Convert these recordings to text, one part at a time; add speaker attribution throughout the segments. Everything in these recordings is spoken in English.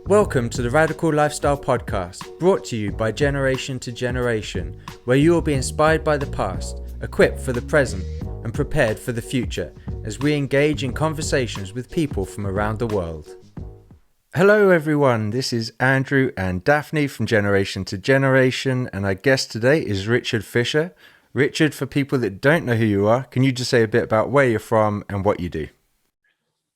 Speaker 1: Welcome to the Radical Lifestyle Podcast, brought to you by Generation to Generation, where you will be inspired by the past, equipped for the present, and prepared for the future as we engage in conversations with people from around the world. Hello everyone, this is Andrew and Daphne from Generation to Generation, and our guest today is Richard Fisher. Richard, for people that don't know who you are, can you just say a bit about where you're from and what you do?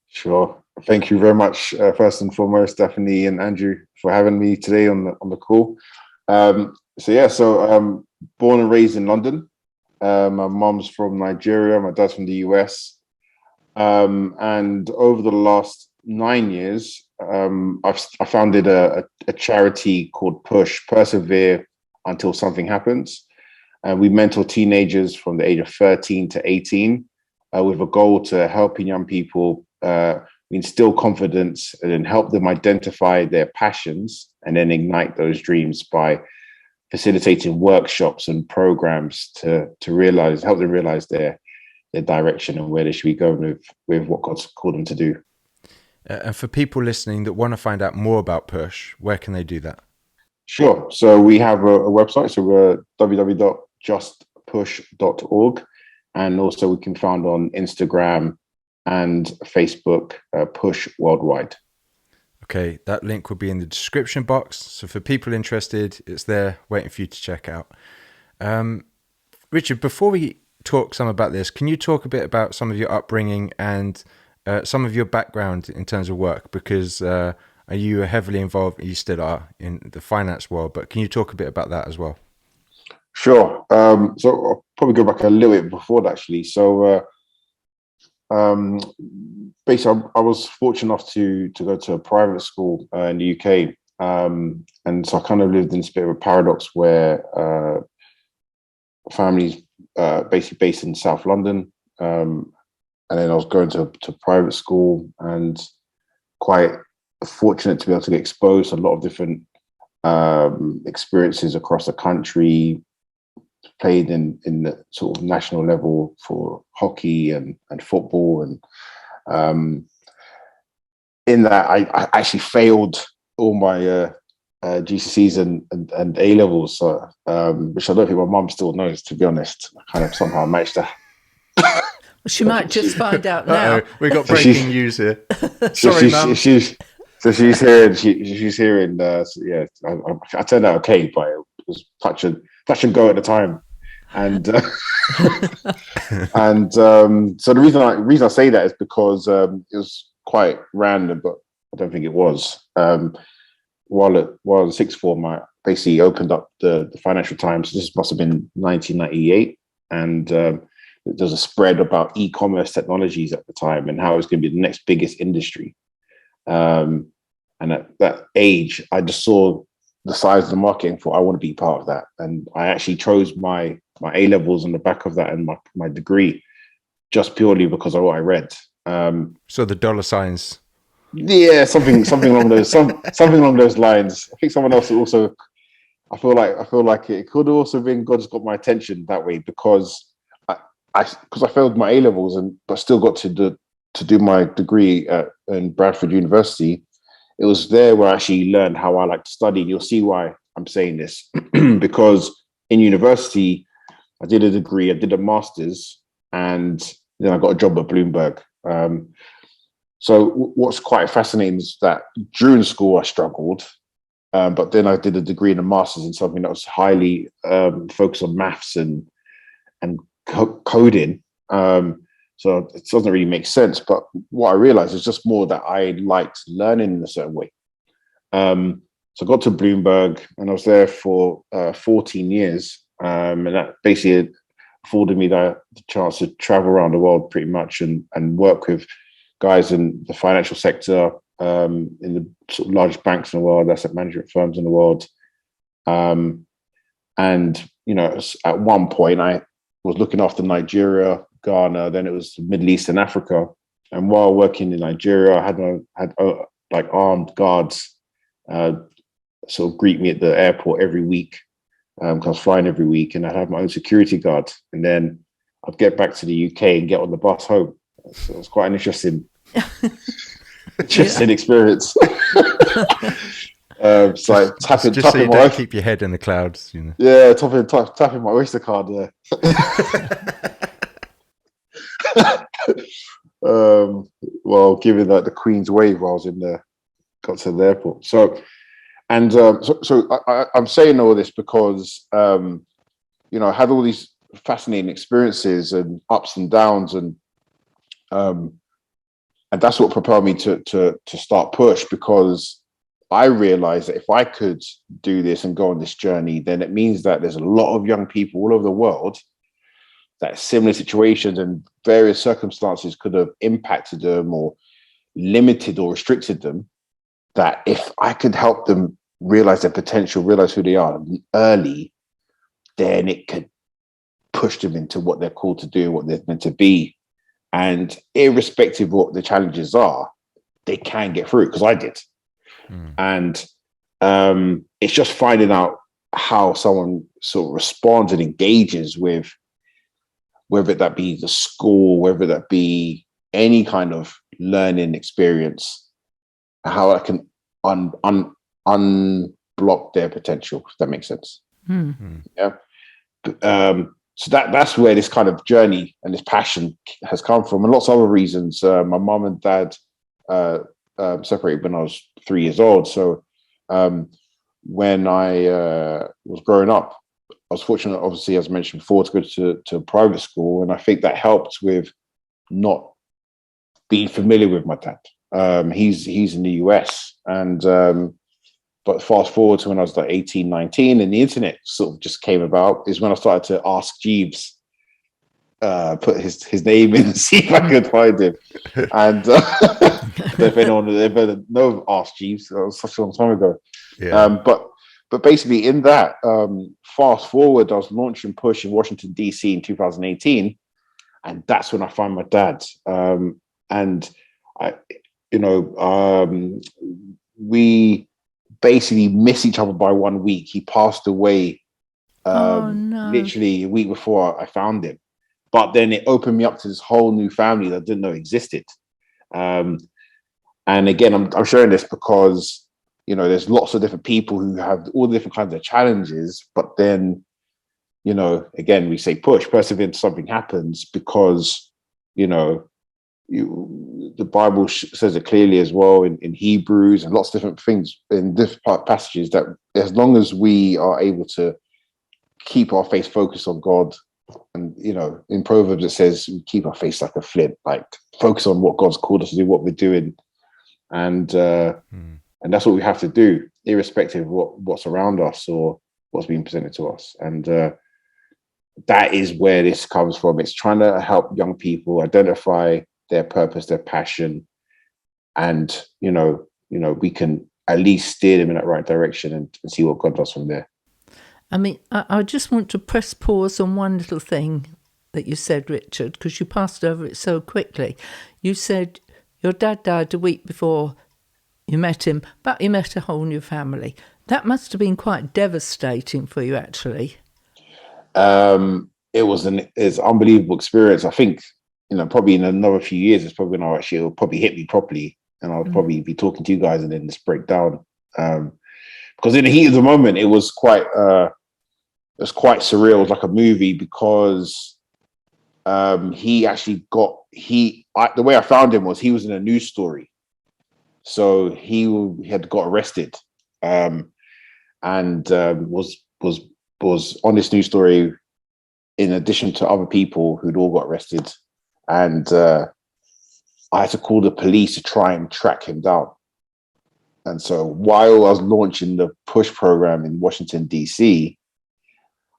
Speaker 2: Sure. Thank you very much, first and foremost, Daphne and Andrew, for having me today on the call. Born and raised in London. My mom's from Nigeria, my dad's from the US. And over the last 9 years, I founded a charity called Push, Persevere Until Something Happens. We mentor teenagers from the age of 13 to 18 with a goal to helping young people instill confidence and then help them identify their passions and then ignite those dreams by facilitating workshops and programs to help them realize their direction and where they should be going with what God's called them to do.
Speaker 1: And for people listening that want to find out more about Push, where can they do that?
Speaker 2: Sure. So we have a website. So we're www.justpush.org. And also we can find on Instagram and Facebook, Push Worldwide.
Speaker 1: Okay, that link will be in the description box. So for people interested, it's there waiting for you to check out. Richard, before we talk some about this, can you talk a bit about some of your upbringing and some of your background in terms of work? Because you heavily involved, you still are, in the finance world, but can you talk a bit about that as well?
Speaker 2: Sure. So I'll probably go back a little bit before that, actually. So basically, I was fortunate enough to go to a private school in the UK, and so I kind of lived in this bit of a paradox where families basically based in South London, and then I was going to private school and quite fortunate to be able to get exposed to a lot of different experiences across the country. Played in the sort of national level for hockey and football, and in that I actually failed all my GCSEs and A levels, so, which I don't think my mum still knows, to be honest. I kind of somehow managed to.
Speaker 3: Well, she might just find out now.
Speaker 1: We got breaking news here.
Speaker 2: Sorry, Mum. She's hearing. She's hearing. I turned out okay, but it was touch and go at the time, and so the reason I say that is because it was quite random, but I don't think it was. While in sixth form, I basically opened up the Financial Times. This must have been 1998, and there was a spread about e-commerce technologies at the time and how it was going to be the next biggest industry. And at that age, I just saw the size of the market and thought, I want to be part of that. And I actually chose my A levels on the back of that and my degree just purely because of what I read.
Speaker 1: So the dollar signs.
Speaker 2: Yeah, something along those lines. I think someone else also. I feel like it could also been God just got my attention that way because I failed my A levels but still got to do my degree in Bradford University. It was there where I actually learned how I like to study. You'll see why I'm saying this. Because in university, I did a degree, I did a master's, and then I got a job at Bloomberg. So what's quite fascinating is that during school, I struggled. But then I did a degree and a master's in something that was highly focused on maths and coding. So it doesn't really make sense. But what I realized is just more that I liked learning in a certain way. So I got to Bloomberg and I was there for 14 years. And that basically afforded me the chance to travel around the world pretty much and work with guys in the financial sector, in the sort of largest banks in the world, asset management firms in the world. And, at one point I was looking after Nigeria, Ghana, then it was Middle East and Africa. And while working in Nigeria, I had armed guards sort of greet me at the airport every week. Because I was flying every week, and I'd have my own security guard. And then I'd get back to the UK and get on the bus home. So it was quite an interesting Just inexperience. It's like
Speaker 1: just so
Speaker 2: tapping
Speaker 1: you don't keep your head in the clouds, you know.
Speaker 2: Yeah, tapping my Oyster card there. Well, given that the Queen's wave while I was in there, got to the airport. So I'm saying all this because I had all these fascinating experiences and ups and downs, and that's what propelled me to start Push, because I realized that if I could do this and go on this journey, then it means that there's a lot of young people all over the world that similar situations and various circumstances could have impacted them or limited or restricted them, that if I could help them realize their potential, realize who they are early, then it could push them into what they're called to do, what they're meant to be. And irrespective of what the challenges are, they can get through, because I did. And it's just finding out how someone sort of responds and engages with, whether that be the school, whether that be any kind of learning experience, how I can unblock their potential, if that makes sense. Yeah. So that's where this kind of journey and this passion has come from, and lots of other reasons. My mom and dad separated when I was 3 years old. So when I was growing up, I was fortunate, obviously, as mentioned before, to go to a private school, and I think that helped with not being familiar with my dad. He's in the US, and but fast forward to when I was like 18, 19, and the internet sort of just came about, is when I started to ask Jeeves, put his name in and see if I could find him. And if anyone ever know Ask Jeeves, that was such a long time ago.
Speaker 1: Yeah.
Speaker 2: But basically in that, fast forward, I was launching Push in Washington, DC in 2018. And that's when I found my dad. And we basically missed each other by 1 week. He passed away literally a week before I found him. But then it opened me up to this whole new family that I didn't know existed. And again, I'm sharing this because, there's lots of different people who have all the different kinds of challenges, but then, again, we say push, persevere until something happens, because, the Bible says it clearly as well in Hebrews and lots of different things in different passages, that as long as we are able to keep our face focused on God, and in Proverbs it says we keep our face like a flint, like focus on what God's called us to do, what we're doing, and that's what we have to do, irrespective of what's around us or what's being presented to us. And that is where this comes from. It's trying to help young people identify their purpose, their passion, and we can at least steer them in that right direction and see what God does from there.
Speaker 3: I mean, I just want to press pause on one little thing that you said, Richard, because you passed over it so quickly. You said your dad died a week before you met him, but you met a whole new family. That must have been quite devastating for you, actually.
Speaker 2: It's an unbelievable experience. I think, probably in another few years, it's probably going to it'll probably hit me properly, and I'll probably be talking to you guys and then just break down. Because in the heat of the moment, it was quite surreal. It was like a movie, because he actually the way I found him was he was in a news story. So he had got arrested, and was on this news story in addition to other people who'd all got arrested. And I had to call the police to try and track him down. And so while I was launching the Push program in Washington, DC,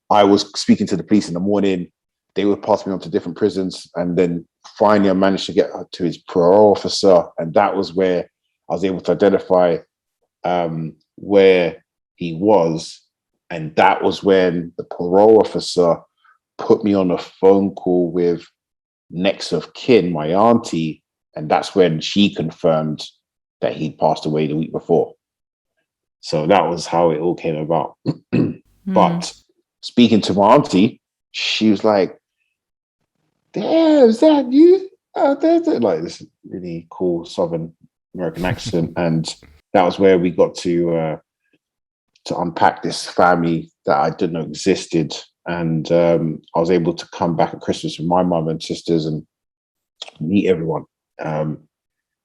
Speaker 2: I was speaking to the police in the morning. They would pass me on to different prisons. And then finally I managed to get to his parole officer. And that was where I was able to identify where he was. And that was when the parole officer put me on a phone call with next of kin, my auntie. And that's when she confirmed that he'd passed away the week before. So that was how it all came about. But speaking to my auntie, she was like, "Damn, is that you? Oh, like this, really cool Southern American accent, and that was where we got to unpack this family that I didn't know existed. And I was able to come back at Christmas with my mum and sisters and meet everyone. And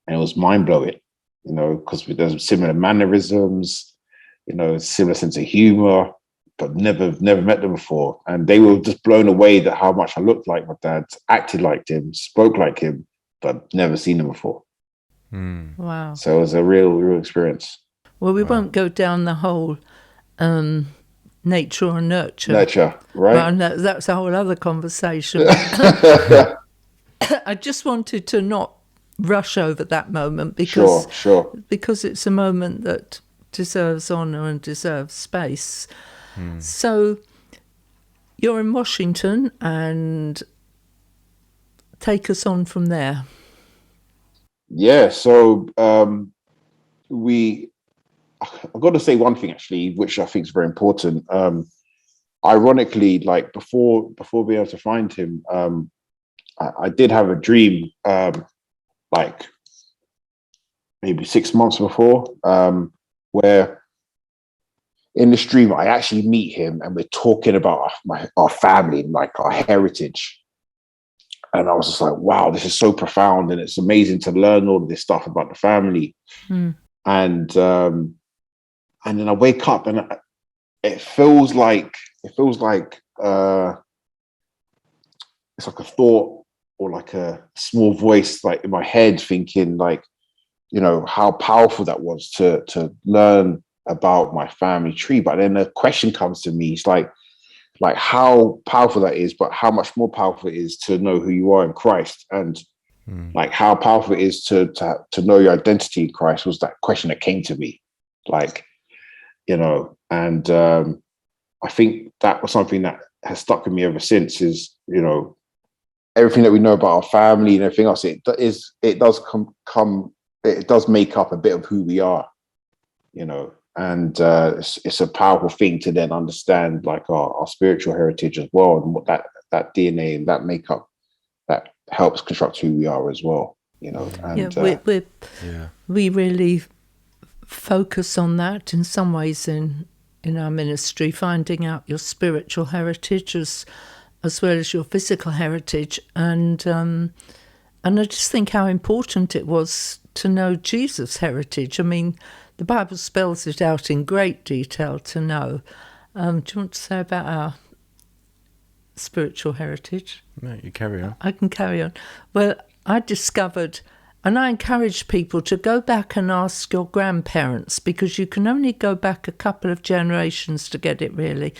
Speaker 2: it was mind blowing, because there's similar mannerisms, similar sense of humor, but never met them before. And they were just blown away that how much I looked like my dad, acted like him, spoke like him, but never seen him before.
Speaker 3: Wow.
Speaker 2: So it was a real experience.
Speaker 3: Well, we won't go down the whole nature or nurture.
Speaker 2: Nurture, right?
Speaker 3: Well, no, that's a whole other conversation. I just wanted to not rush over that moment because it's a moment that deserves honour and deserves space. So you're in Washington, and take us on from there.
Speaker 2: Yeah, so I've got to say one thing actually, which I think is very important. Ironically, like before being able to find him, I did have a dream, like maybe 6 months before, where in this dream I actually meet him and we're talking about our family, like our heritage. And I was just like, wow, this is so profound, and it's amazing to learn all of this stuff about the family. And then I wake up and it feels like it's like a thought or like a small voice like in my head thinking like, how powerful that was to learn about my family tree. But then a question comes to me, it's like how powerful that is, but how much more powerful it is to know who you are in Christ, and like how powerful it is to know your identity in Christ was that question that came to me, and I think that was something that has stuck with me ever since is, everything that we know about our family and everything else, it does make up a bit of who we are, and it's a powerful thing to then understand like our spiritual heritage as well, and what that DNA and that makeup that helps construct who we are as well, and
Speaker 3: we really focus on that in some ways in our ministry, finding out your spiritual heritage as well as your physical heritage, and I just think how important it was to know Jesus' heritage. I mean, the Bible spells it out in great detail to know. Do you want to say about our spiritual heritage?
Speaker 1: No, you carry on.
Speaker 3: I can carry on. Well, I discovered, and I encourage people to go back and ask your grandparents, because you can only go back a couple of generations to get it really.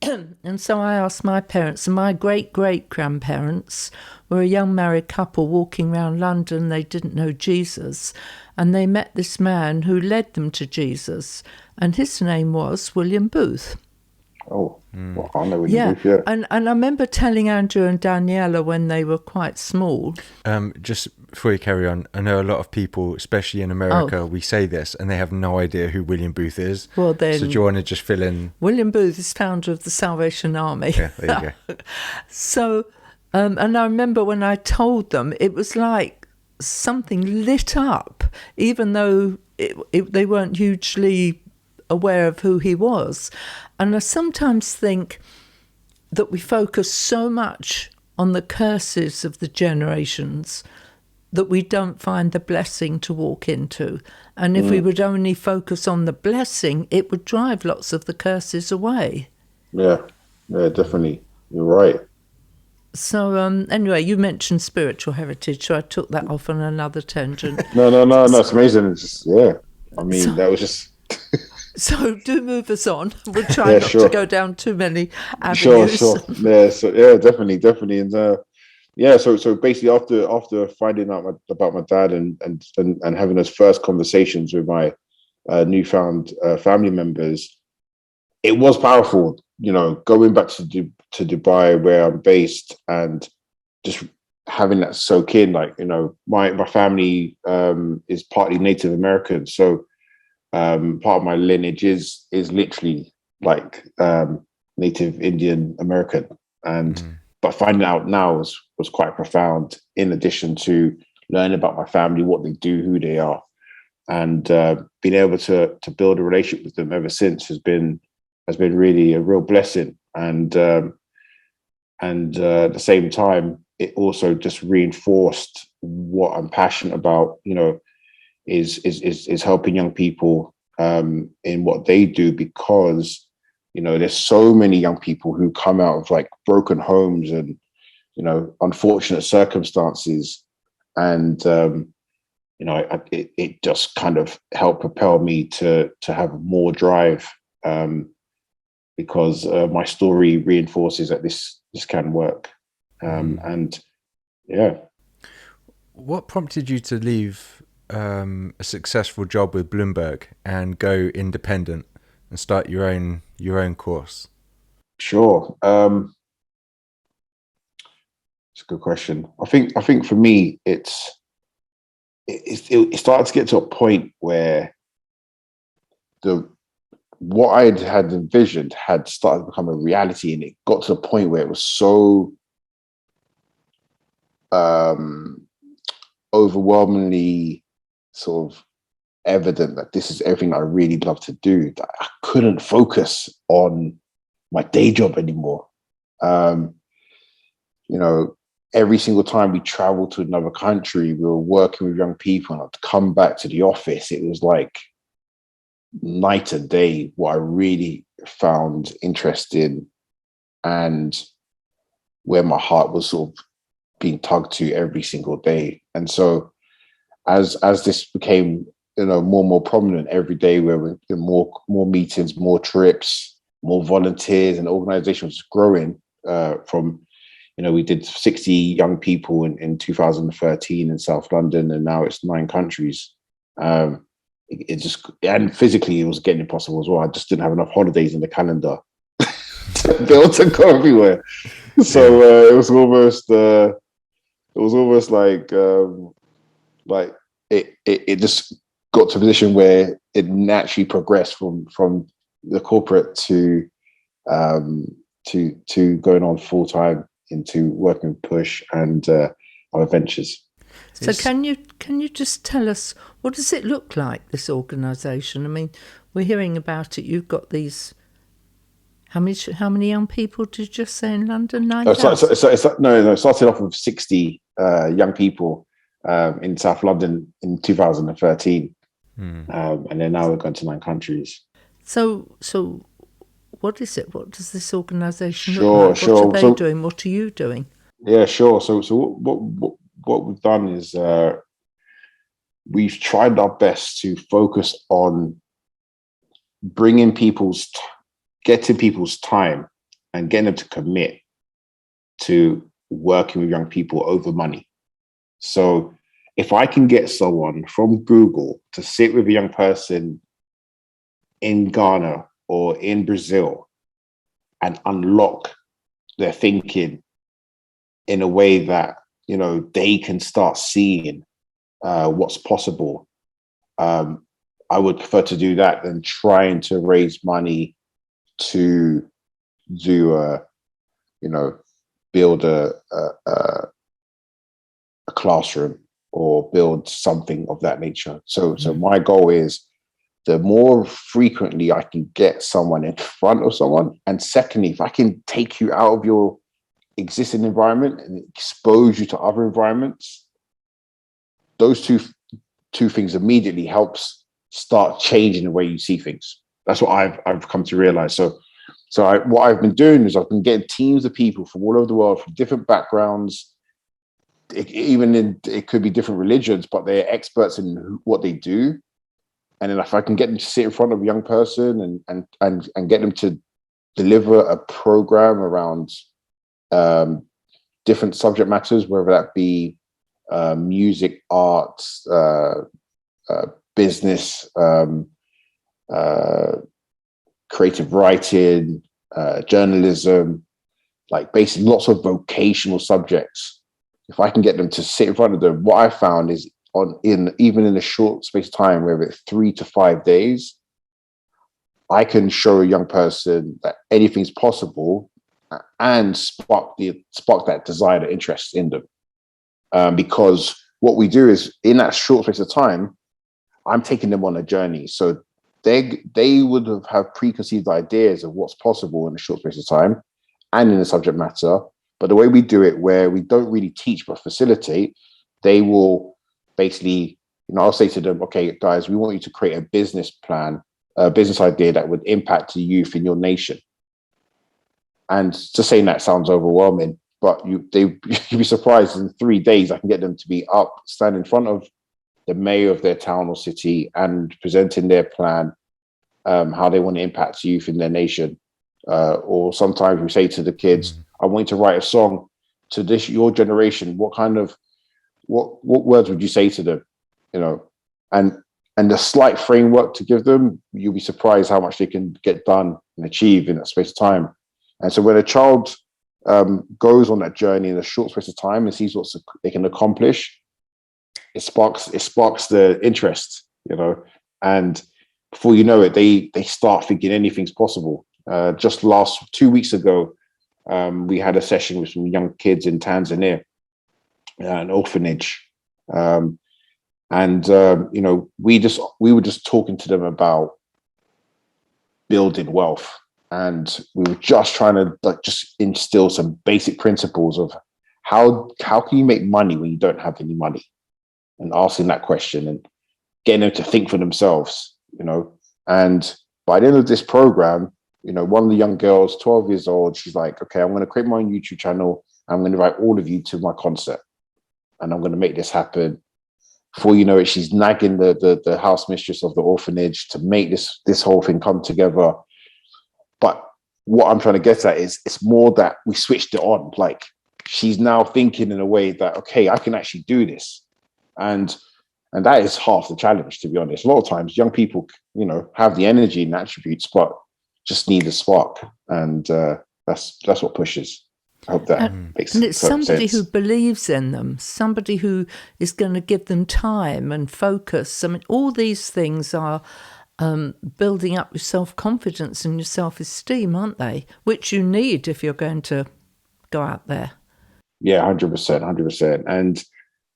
Speaker 3: And so I asked my parents, and my great-great-grandparents were a young married couple walking around London. They didn't know Jesus, and they met this man who led them to Jesus, and his name was William Booth.
Speaker 2: Oh, well, I know William Booth, yeah.
Speaker 3: And I remember telling Andrew and Daniela when they were quite small.
Speaker 1: Just before you carry on, I know a lot of people, especially in America, we say this and they have no idea who William Booth is.
Speaker 3: Well, then,
Speaker 1: so do you want to just fill in?
Speaker 3: William Booth is founder of the Salvation Army.
Speaker 1: Yeah, there you go.
Speaker 3: So, and I remember when I told them, it was like something lit up, even though they weren't hugely aware of who he was. And I sometimes think that we focus so much on the curses of the generations that we don't find the blessing to walk into. And if we would only focus on the blessing, it would drive lots of the curses away.
Speaker 2: Yeah, definitely. You're right.
Speaker 3: So anyway, you mentioned spiritual heritage, so I took that off on another tangent.
Speaker 2: No, it's amazing. It's just, I mean, that was just...
Speaker 3: So do move us on. We'll try not to go down too many avenues.
Speaker 2: Sure. Definitely. And so basically after finding out about my dad and having those first conversations with my newfound family members, it was powerful, going back to Dubai where I'm based and just having that soak in, like, my family is partly Native American, so part of my lineage is literally like Native Indian American, and but finding out now was quite profound, in addition to learning about my family, what they do, who they are, and being able to build a relationship with them ever since has been really a real blessing. And at the same time, it also just reinforced what I'm passionate about. Is helping young people in what they do, because there's so many young people who come out of like broken homes and unfortunate circumstances, and it just kind of helped propel me to have more drive, because my story reinforces that this can work. And yeah.
Speaker 1: What prompted you to leave a successful job with Bloomberg and go independent and start your own course?
Speaker 2: Sure. It's a good question. I think for me, it started to get to a point where what I had envisioned had started to become a reality, and it got to the point where it was so overwhelmingly sort of evident that this is everything I really love to do, that I couldn't focus on my day job anymore. Every single time we traveled to another country, we were working with young people, and I'd come back to the office. It was like night and day what I really found interesting, and where my heart was sort of being tugged to every single day. And so as this became more and more prominent every day, where we more meetings, more trips, more volunteers, and the organization was growing from we did 60 young people in 2013 in South London, and now it's 9 countries. It just, and physically it was getting impossible as well. I just didn't have enough holidays in the calendar to be able to go everywhere. So it was almost like it just got to a position where it naturally progressed from the corporate to going on full time into working with Push and other ventures.
Speaker 3: So can you just tell us, what does it look like, this organisation? I mean, we're hearing about it. You've got these. How many young people did you just say in London? 9,000?
Speaker 2: It started off with 60 young people in South London in 2013, and then now we're going to 9 countries.
Speaker 3: So what is it? What does this organisation look like? What are they doing? What are you doing?
Speaker 2: Yeah, sure. So what we've done is we've tried our best to focus on getting people's time and getting them to commit to working with young people over money. So if I can get someone from Google to sit with a young person in Ghana or in Brazil and unlock their thinking in a way that they can start seeing what's possible, I would prefer to do that than trying to raise money to do build a classroom or build something of that nature. So my goal is, the more frequently I can get someone in front of someone, and secondly, if I can take you out of your existing environment and expose you to other environments, those two things immediately helps start changing the way you see things. That's what I've come to realize. So what I've been doing is I've been getting teams of people from all over the world, from different backgrounds. It could be different religions, but they're experts in what they do. And then if I can get them to sit in front of a young person and get them to deliver a program around different subject matters, whether that be music, arts, business, creative writing, journalism, like basically lots of vocational subjects. If I can get them to sit in front of them, what I found is even in a short space of time, whether it's 3 to 5 days, I can show a young person that anything's possible and spark that desire, the interest in them. Because what we do is, in that short space of time, I'm taking them on a journey. So they would have preconceived ideas of what's possible in a short space of time and in the subject matter. But the way we do it, where we don't really teach but facilitate, they will basically, I'll say to them, okay, guys, we want you to create a business plan, a business idea that would impact the youth in your nation. And just saying that sounds overwhelming, but you'd be surprised, in 3 days I can get them to be up, stand in front of the mayor of their town or city and presenting their plan, how they want to impact youth in their nation. Or sometimes we say to the kids, I want you to write a song to your generation. What words would you say to them? And the slight framework to give them, you'll be surprised how much they can get done and achieve in that space of time. And so when a child goes on that journey in a short space of time and sees what they can accomplish, it sparks the interest, and before you know it, they start thinking anything's possible. Just 2 weeks ago, we had a session with some young kids in Tanzania, an orphanage. We were just talking to them about building wealth, and we were just trying to just instill some basic principles of how can you make money when you don't have any money, and asking that question and getting them to think for themselves, And by the end of this program, one of the young girls, 12 years old, she's like, okay, I'm going to create my own YouTube channel. I'm going to invite all of you to my concert, and I'm going to make this happen. Before you know it, she's nagging the house mistress of the orphanage to make this whole thing come together. But what I'm trying to get at is, it's more that we switched it on. Like, she's now thinking in a way that, okay, I can actually do this. And that is half the challenge, to be honest. A lot of times young people, have the energy and attributes, but just need a spark. And that's what pushes. I hope that makes sense.
Speaker 3: And it's somebody who believes in them, somebody who is going to give them time and focus. I mean, all these things are building up your self-confidence and your self-esteem, aren't they? Which you need if you're going to go out there.
Speaker 2: Yeah, 100%. And,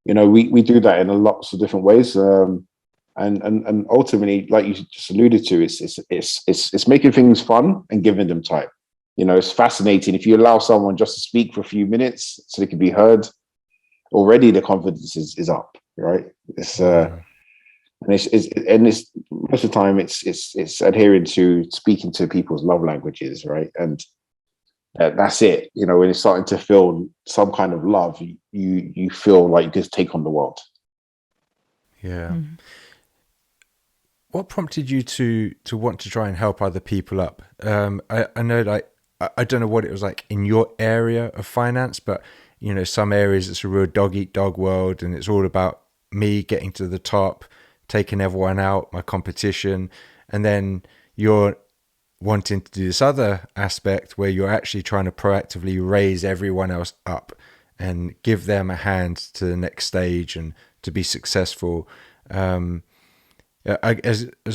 Speaker 2: we do that in lots of different ways. And ultimately, like you just alluded to, it's making things fun and giving them time. It's fascinating. If you allow someone just to speak for a few minutes so they can be heard, already the confidence is up, right? It's most of the time it's adhering to speaking to people's love languages, right? And that's it. When it's starting to feel some kind of love, you feel like you can take on the world.
Speaker 1: Yeah. What prompted you to want to try and help other people up? I know, like, I don't know what it was like in your area of finance, but some areas it's a real dog eat dog world, and it's all about me getting to the top, taking everyone out, my competition. And then you're wanting to do this other aspect where you're actually trying to proactively raise everyone else up and give them a hand to the next stage and to be successful. As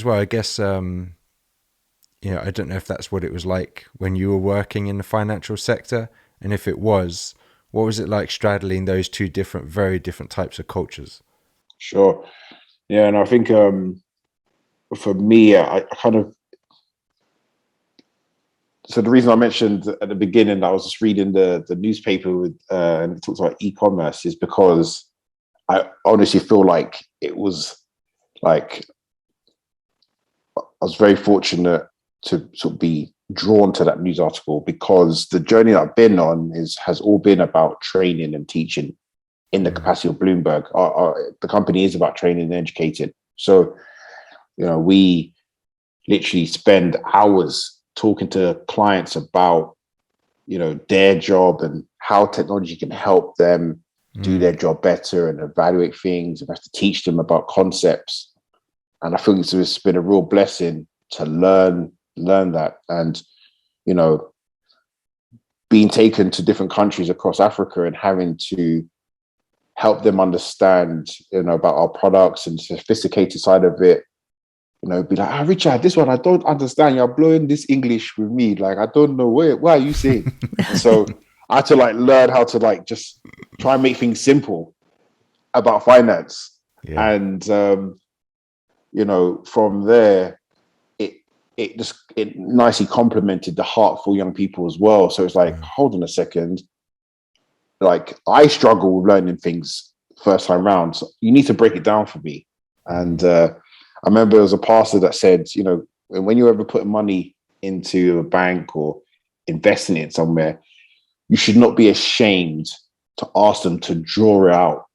Speaker 1: well, I guess, I don't know if that's what it was like when you were working in the financial sector. And if it was, what was it like straddling those two very different types of cultures?
Speaker 2: Sure. Yeah. And I think for me, I kind of, so the reason I mentioned at the beginning that I was just reading the newspaper and it talks about e-commerce is because I honestly feel like it was like, I was very fortunate to sort of be drawn to that news article, because the journey that I've been on has all been about training and teaching in the capacity of Bloomberg. The company is about training and educating. So, we literally spend hours talking to clients about, their job and how technology can help them do their job better and evaluate things. We have to teach them about concepts. And I think it's been a real blessing to learn that. And, being taken to different countries across Africa and having to help them understand, about our products and the sophisticated side of it, be like, Richard, this one, I don't understand. You're blowing this English with me. Like, I don't know why are you saying? So I had to learn how to just try and make things simple. about finance.
Speaker 1: Yeah.
Speaker 2: And from there, it nicely complemented the heart for young people as well. So it's like, hold on a second, like I struggle with learning things first time round. So you need to break it down for me. And I remember there was a pastor that said, when you ever put money into a bank or investing it somewhere, you should not be ashamed to ask them to draw out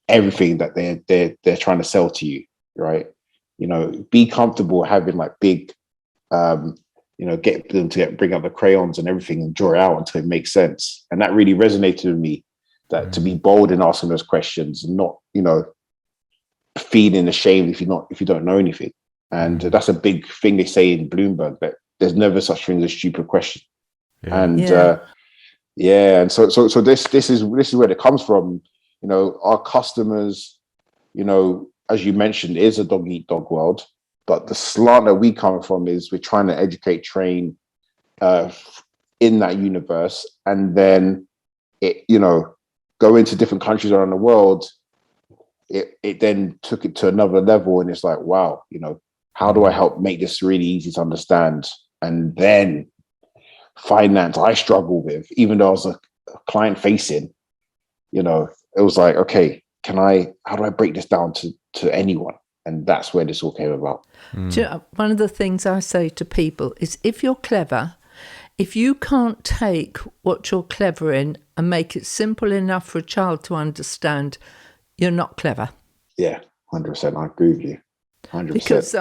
Speaker 2: everything that they're trying to sell to you, right? Be comfortable having like big, get them to bring out the crayons and everything and draw it out until it makes sense. And that really resonated with me, that to be bold in asking those questions and not, feeling ashamed if you don't know anything. And that's a big thing they say in Bloomberg, that there's never such thing as a stupid question.
Speaker 1: Yeah.
Speaker 2: And and so this is where it comes from. Our customers, as you mentioned, is a dog eat dog world, but the slant that we come from is we're trying to educate, train in that universe, and then go into different countries around the world. It then took it to another level, and it's like, wow, how do I help make this really easy to understand? And then finance, I struggle with, even though I was a client facing, it was like, okay, how do I break this down to anyone? And that's where this all came about.
Speaker 3: One of the things I say to people is, if you're clever, if you can't take what you're clever in and make it simple enough for a child to understand, you're not clever.
Speaker 2: Yeah, 100%. I agree with you. 100%.
Speaker 3: Because,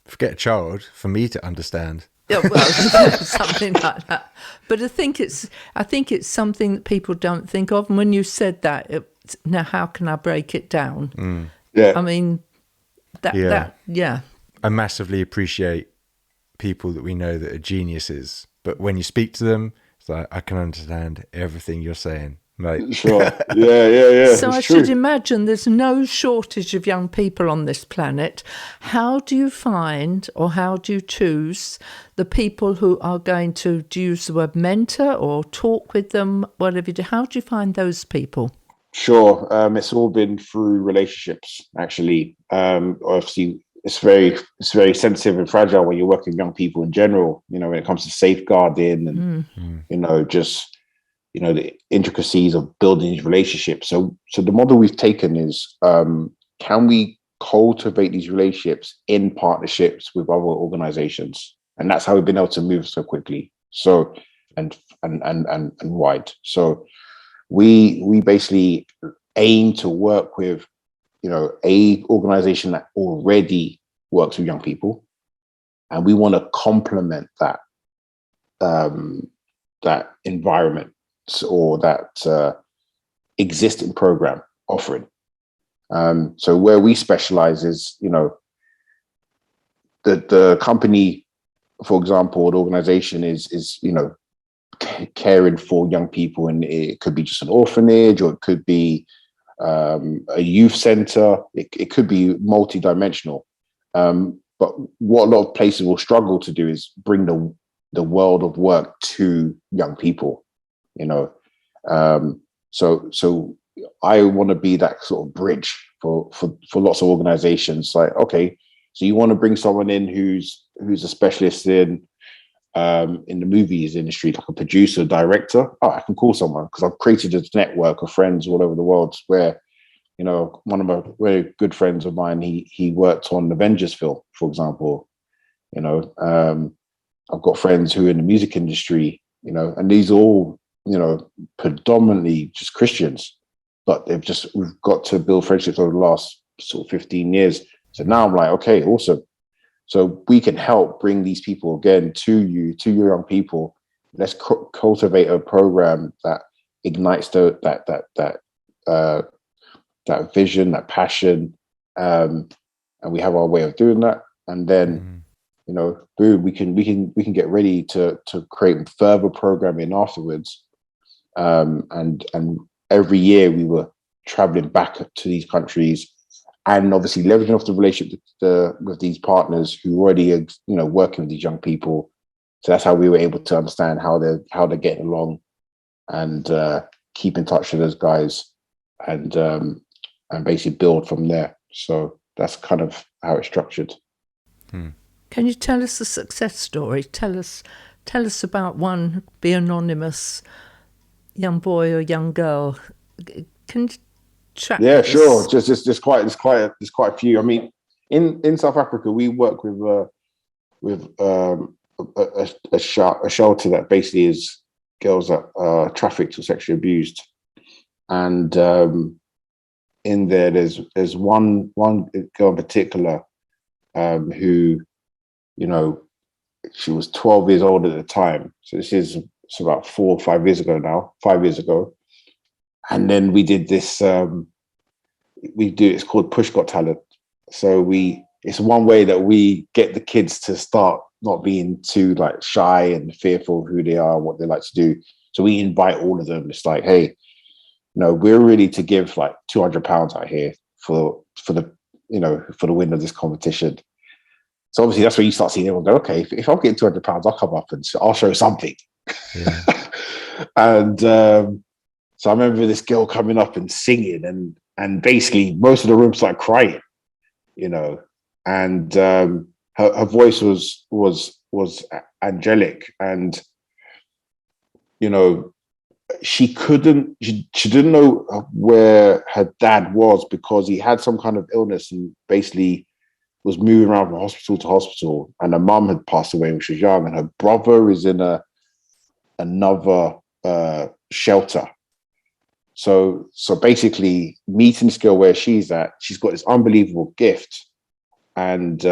Speaker 1: forget a child, for me to understand.
Speaker 3: Yeah, well, something like that. But I think it's something that people don't think of. And when you said that, now how can I break it down?
Speaker 2: Yeah.
Speaker 1: I massively appreciate people that we know that are geniuses, but when you speak to them, it's like, I can understand everything you're saying. Like,
Speaker 2: sure. Yeah.
Speaker 3: So I should imagine there's no shortage of young people on this planet. How do you find, or how do you choose the people who are going to, do you use the word mentor or talk with them, whatever you do? How do you find those people?
Speaker 2: Sure. It's all been through relationships, actually. Obviously, it's very sensitive and fragile when you're working with young people in general, when it comes to safeguarding and, just, the intricacies of building these relationships. So the model we've taken is, can we cultivate these relationships in partnerships with other organizations? And that's how we've been able to move so quickly. So, and wide. So we basically aim to work with, a organization that already works with young people. And we want to complement that, that environment or that existing program offering. So where we specialize is, the company, for example, the organization is caring for young people, and it could be just an orphanage, or it could be a youth center. It could be multi-dimensional. But what a lot of places will struggle to do is bring the world of work to young people. So I want to be that sort of bridge for lots of organizations. Like, okay, so you want to bring someone in who's a specialist in the movies industry, like a producer, director. Oh, I can call someone, because I've created a network of friends all over the world where, one of my very good friends of mine, he worked on the Avengers film, for example. I've got friends who are in the music industry, and these are all, predominantly just Christians, but we've got to build friendships over the last sort of 15 years. So now I'm like, okay, awesome. So we can help bring these people again to your young people. Let's cultivate a program that ignites that vision, that passion, and we have our way of doing that. And then, boom, we can get ready to create further programming afterwards. And every year we were traveling back to these countries, and obviously leveraging off the relationship with these partners who already are, working with these young people. So that's how we were able to understand how they're getting along, and keep in touch with those guys. and basically build from there. So that's kind of how it's structured.
Speaker 3: Can you tell us a success story? Tell us about one. Be anonymous, young boy or young girl. Can you track
Speaker 2: Yeah,
Speaker 3: this?
Speaker 2: sure. There's quite a few. I mean, in South Africa, we work with a shelter that basically is girls that are trafficked or sexually abused, and in there there's one girl in particular who, you know, she was 12 years old at the time. So it's about 4 or 5 years ago now, 5 years ago. And then we did this, it's called Push Got Talent. So it's one way that we get the kids to start not being too like shy and fearful of who they are, what they like to do. So we invite all of them. It's like, hey, we're ready to give like £200 out here for the win of this competition. So obviously that's where you start seeing everyone go, okay, if I'm getting £200, I'll come up and I'll show something.
Speaker 1: Yeah.
Speaker 2: And so I remember this girl coming up and singing, and basically most of the room started crying, and her voice was angelic, and she didn't know where her dad was because he had some kind of illness and basically was moving around from hospital to hospital, and her mum had passed away when she was young, and her brother is in another shelter. So basically, meeting this girl where she's at, she's got this unbelievable gift, and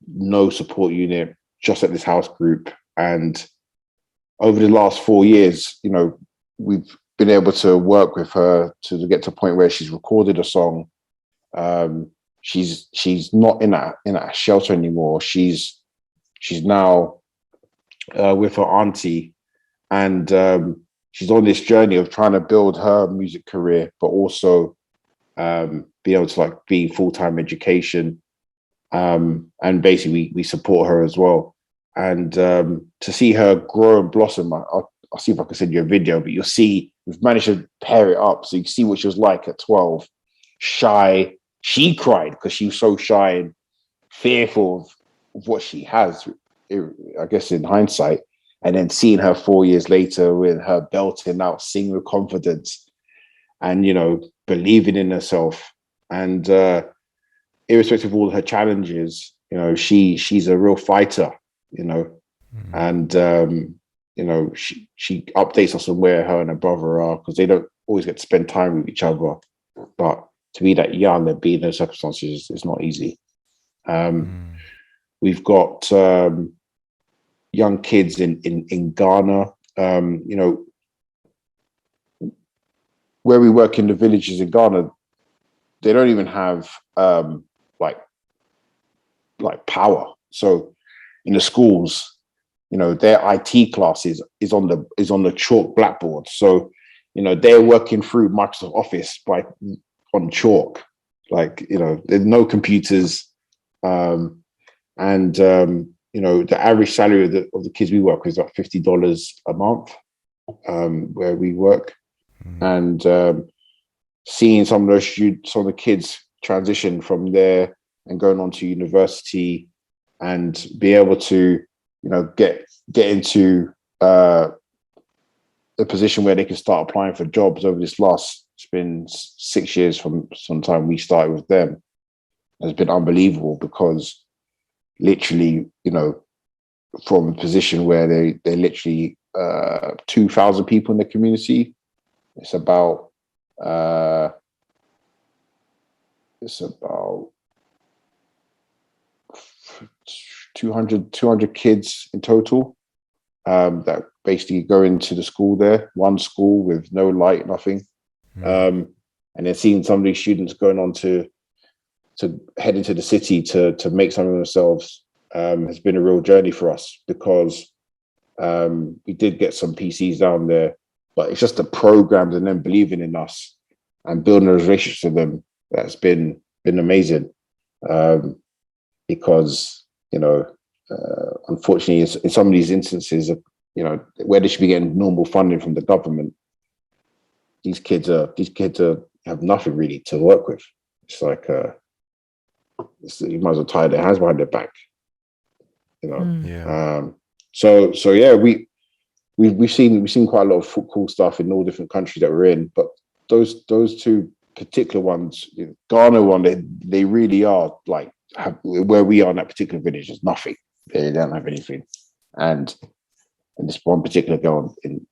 Speaker 2: no support unit, just at this house group. And over the last 4 years, we've been able to work with her to get to a point where she's recorded a song. She's not in a shelter anymore. She's now with her auntie, and she's on this journey of trying to build her music career, but also be able to be full-time education. And basically we support her as well. And to see her grow and blossom, I'll see if I can send you a video, but you'll see we've managed to pair it up so you can see what she was like at 12, shy. She cried because she was so shy and fearful of what she has, I guess, in hindsight. And then seeing her 4 years later with her belting out, singing with confidence, and believing in herself, and irrespective of all her challenges, she's a real fighter, and she updates us on where her and her brother are, because they don't always get to spend time with each other. But to be that young and be in those circumstances is not easy. We've got young kids in Ghana, where we work in the villages in Ghana. They don't even have like power. So in the schools, their IT classes is on the chalk blackboard. So they're working through Microsoft Office on chalk. There's no computers, and the average salary of the kids we work with is about $50 a month, where we work. And seeing some of the kids transition from there and going on to university, and be able to get into a position where they can start applying for jobs over this it's been 6 years from some time we started with them, has been unbelievable, because literally, from a position where they literally 2,000 people in the community, it's about 200 kids in total that basically go into the school there, one school with no light, nothing. And then seeing some of these students going on to head into the city to make something of themselves has been a real journey for us, because we did get some PCs down there, but it's just the programs and them believing in us and building those relationships with them that's been amazing. Because unfortunately, in some of these instances, where they should be getting normal funding from the government, these kids have nothing really to work with. It's like you might as well tie their hands behind their back, you know.
Speaker 1: Yeah.
Speaker 2: So yeah, we've seen quite a lot of cool stuff in all different countries that we're in, but those two particular ones, Ghana one, they really are like where we are in that particular village. There's nothing. They don't have anything, and this one particular girl in,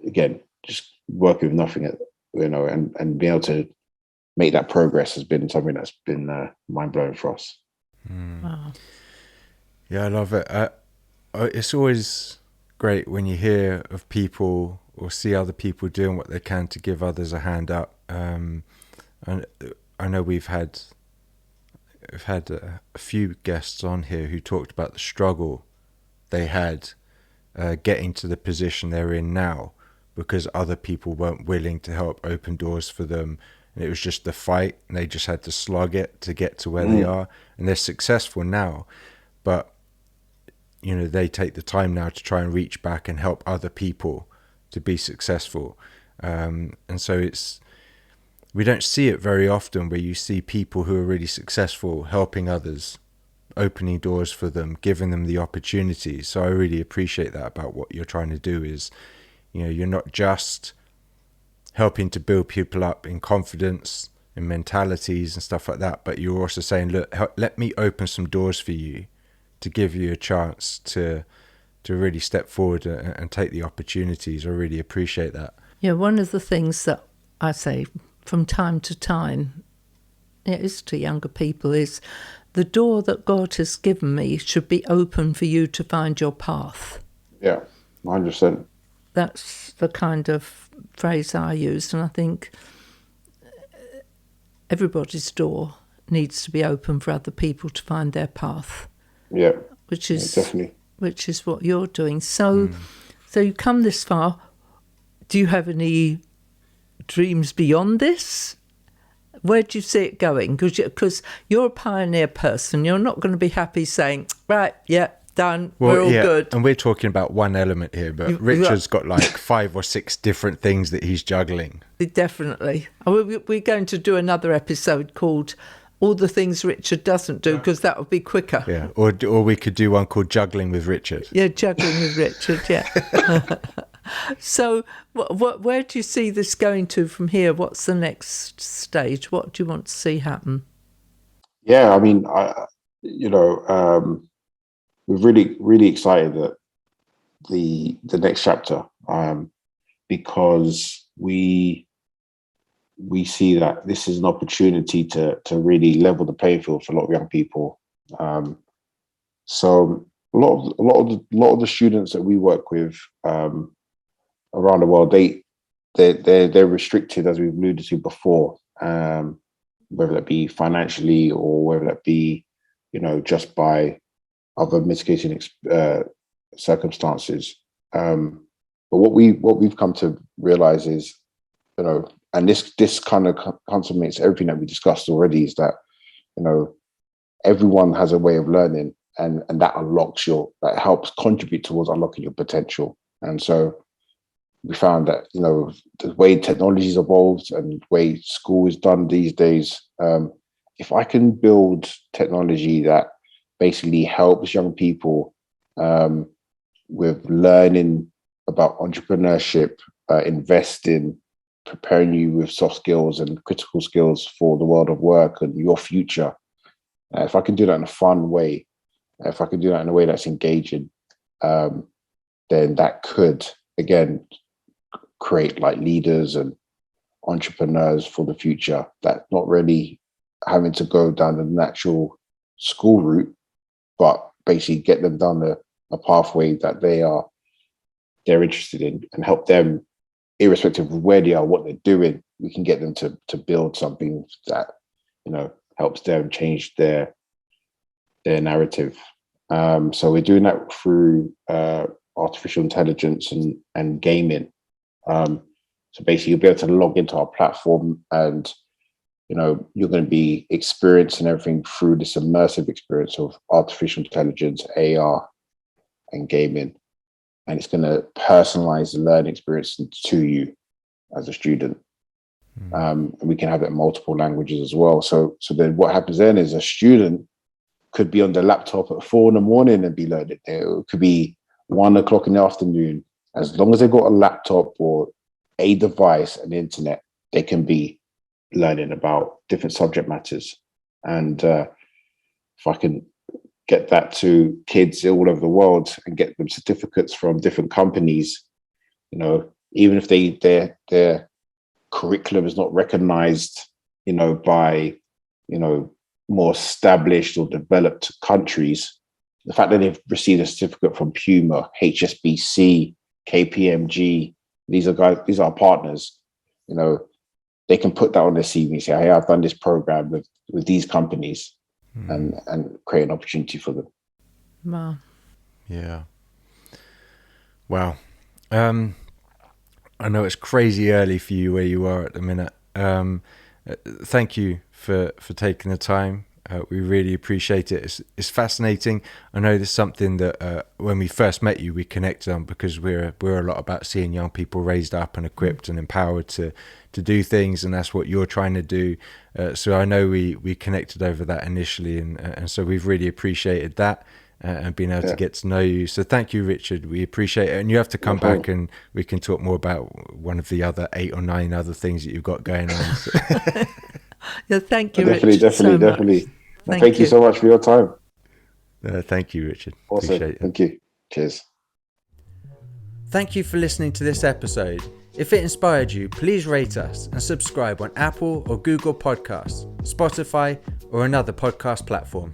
Speaker 2: again, just working with nothing, and being able to make that progress has been something that's been mind blowing for us.
Speaker 3: Wow.
Speaker 1: Yeah, I love it. It's always great when you hear of people or see other people doing what they can to give others a hand up. And I know we've had a few guests on here who talked about the struggle they had getting to the position they're in now, because other people weren't willing to help open doors for them, and it was just the fight, and they just had to slog it to get to where they are, and they're successful now. But they take the time now to try and reach back and help other people to be successful, and so we don't see it very often, where you see people who are really successful helping others, opening doors for them, giving them the opportunities. So I really appreciate that about what you're trying to do is, you're not just helping to build people up in confidence and mentalities and stuff like that, but you're also saying, look, let me open some doors for you to give you a chance to really step forward and take the opportunities. I really appreciate that.
Speaker 3: Yeah, one of the things that I say from time to time, it is to younger people, is the door that God has given me should be open for you to find your path.
Speaker 2: Yeah, 100%.
Speaker 3: That's the kind of phrase I use, and I think everybody's door needs to be open for other people to find their path.
Speaker 2: Yeah,
Speaker 3: definitely. Which is what you're doing. So you come this far. Do you have any dreams beyond this? Where do you see it going? Because you're a pioneer person. You're not going to be happy saying, right, yeah, done, we're all good.
Speaker 1: And we're talking about one element here, but Richard's got like 5 or 6 different things that he's juggling.
Speaker 3: Definitely. We're going to do another episode called All the Things Richard Doesn't Do, because that would be quicker.
Speaker 1: Yeah, or we could do one called Juggling with Richard.
Speaker 3: Yeah, Juggling with Richard, yeah. So where do you see this going to from here? What's the next stage? What do you want to see happen?
Speaker 2: Yeah, I mean, we're really, really excited that the next chapter, because we see that this is an opportunity to really level the playing field for a lot of young people. So a lot of the students that we work with around the world, they're restricted, as we've alluded to before, whether that be financially or whether that be, just by other mitigating circumstances. But what we've come to realize is, and this kind of consummates everything that we discussed already, is that, everyone has a way of learning, and that that helps contribute towards unlocking your potential. And so we found that, the way technology's evolved and the way school is done these days, if I can build technology that basically helps young people with learning about entrepreneurship, investing, preparing you with soft skills and critical skills for the world of work and your future, if I can do that in a fun way, if I can do that in a way that's engaging, then that could, again, create like leaders and entrepreneurs for the future, that not really having to go down the natural school route, but basically get them down a pathway that they're interested in, and help them, irrespective of where they are, what they're doing. We can get them to build something that, helps them change their narrative. So we're doing that through artificial intelligence and gaming. So basically, you'll be able to log into our platform, and you're going to be experiencing everything through this immersive experience of artificial intelligence, AR, and gaming. and it's going to personalize the learning experience to you as a student. And we can have it in multiple languages as well. So then what happens then is a student could be on their laptop at 4 a.m. and be learning. It could be 1 o'clock in the afternoon. As long as they've got a laptop or a device and the internet, they can be learning about different subject matters. And if I can get that to kids all over the world and get them certificates from different companies, you know, even if their curriculum is not recognized, you know, by, you know, more established or developed countries, the fact that they've received a certificate from Puma, HSBC, KPMG, these are our partners, you know, they can put that on their CV and say, hey, I've done this program with these companies, and create an opportunity for them.
Speaker 3: Wow.
Speaker 1: Yeah. Wow. I know it's crazy early for you where you are at the minute. Thank you for taking the time. We really appreciate it. It's fascinating. I know there's something that when we first met you, we connected on, because we're a lot about seeing young people raised up and equipped and empowered to do things, and that's what you're trying to do. So I know we connected over that initially, and so we've really appreciated that. And being able to get to know you. So thank you, Richard. We appreciate it. And you have to come back and we can talk more about one of the other 8 or 9 other things that you've got going on. So.
Speaker 3: Yeah, thank you,
Speaker 2: Definitely. Thank you so much for your time.
Speaker 1: Thank you, Richard.
Speaker 2: Awesome. Appreciate it. Thank you. Cheers.
Speaker 1: Thank you for listening to this episode. If it inspired you, please rate us and subscribe on Apple or Google Podcasts, Spotify, or another podcast platform.